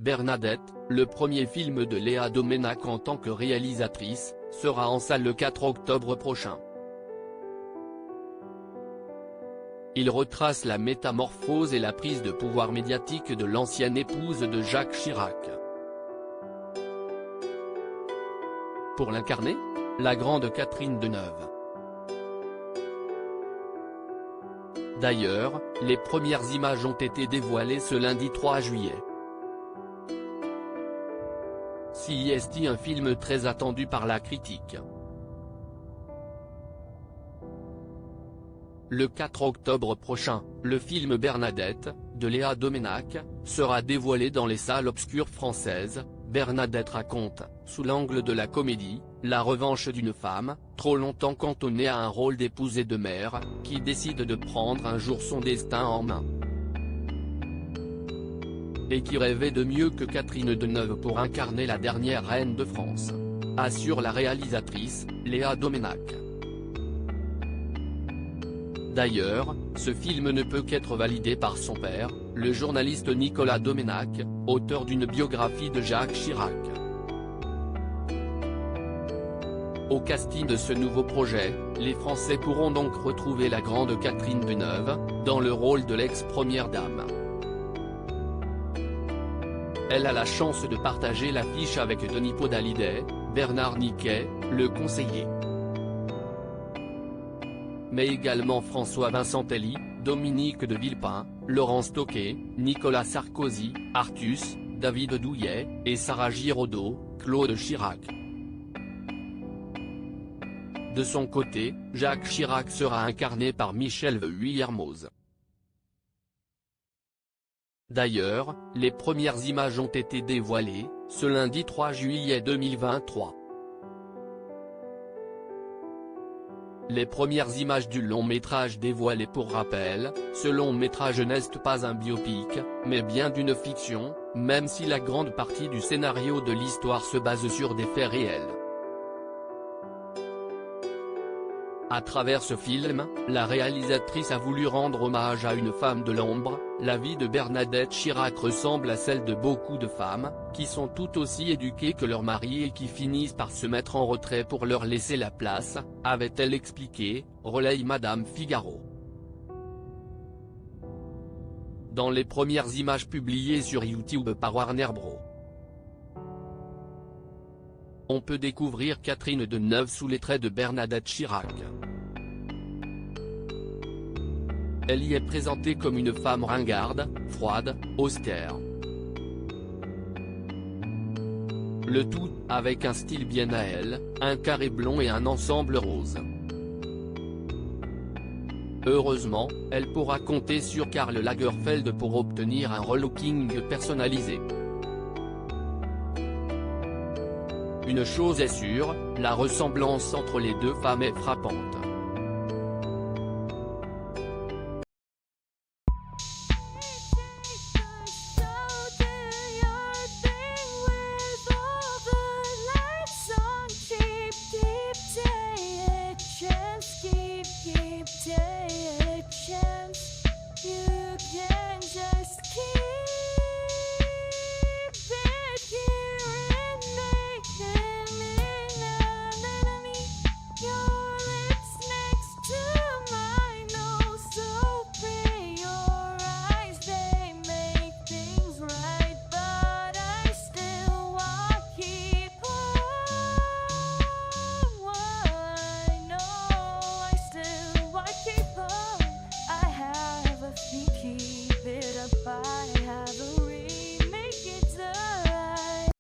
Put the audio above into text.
Bernadette, le premier film de Léa Doménac en tant que réalisatrice, sera en salle le 4 octobre prochain. Il retrace la métamorphose et la prise de pouvoir médiatique de l'ancienne épouse de Jacques Chirac. Pour l'incarner, la grande Catherine Deneuve. D'ailleurs, les premières images ont été dévoilées ce lundi 3 juillet. C'est un film très attendu par la critique. Le 4 octobre prochain, le film Bernadette, de Léa Doménac, sera dévoilé dans les salles obscures françaises. Bernadette raconte, sous l'angle de la comédie, la revanche d'une femme, trop longtemps cantonnée à un rôle d'épouse et de mère, qui décide de prendre un jour son destin en main. Et qui rêvait de mieux que Catherine Deneuve pour incarner la dernière reine de France, assure la réalisatrice, Léa Doménac. D'ailleurs, ce film ne peut qu'être validé par son père, le journaliste Nicolas Doménac, auteur d'une biographie de Jacques Chirac. Au casting de ce nouveau projet, les Français pourront donc retrouver la grande Catherine Deneuve, dans le rôle de l'ex-première dame. Elle a la chance de partager l'affiche avec Denis Podalides, Bernard Niquet, le conseiller. Mais également François Vincentelli, Dominique de Villepin, Laurence Tocqué, Nicolas Sarkozy, Artus, David Douillet, et Sarah Giraudot, Claude Chirac. De son côté, Jacques Chirac sera incarné par Michel Vuillermoz. D'ailleurs, les premières images ont été dévoilées, ce lundi 3 juillet 2023. Les premières images du long-métrage dévoilées. Pour rappel, ce long-métrage n'est pas un biopic, mais bien d'une fiction, même si la grande partie du scénario de l'histoire se base sur des faits réels. À travers ce film, la réalisatrice a voulu rendre hommage à une femme de l'ombre. La vie de Bernadette Chirac ressemble à celle de beaucoup de femmes, qui sont tout aussi éduquées que leurs maris et qui finissent par se mettre en retrait pour leur laisser la place, avait-elle expliqué, relaye Madame Figaro. Dans les premières images publiées sur YouTube par Warner Bros., on peut découvrir Catherine Deneuve sous les traits de Bernadette Chirac. Elle y est présentée comme une femme ringarde, froide, austère. Le tout, avec un style bien à elle, un carré blond et un ensemble rose. Heureusement, elle pourra compter sur Karl Lagerfeld pour obtenir un relooking personnalisé. Une chose est sûre, la ressemblance entre les deux femmes est frappante.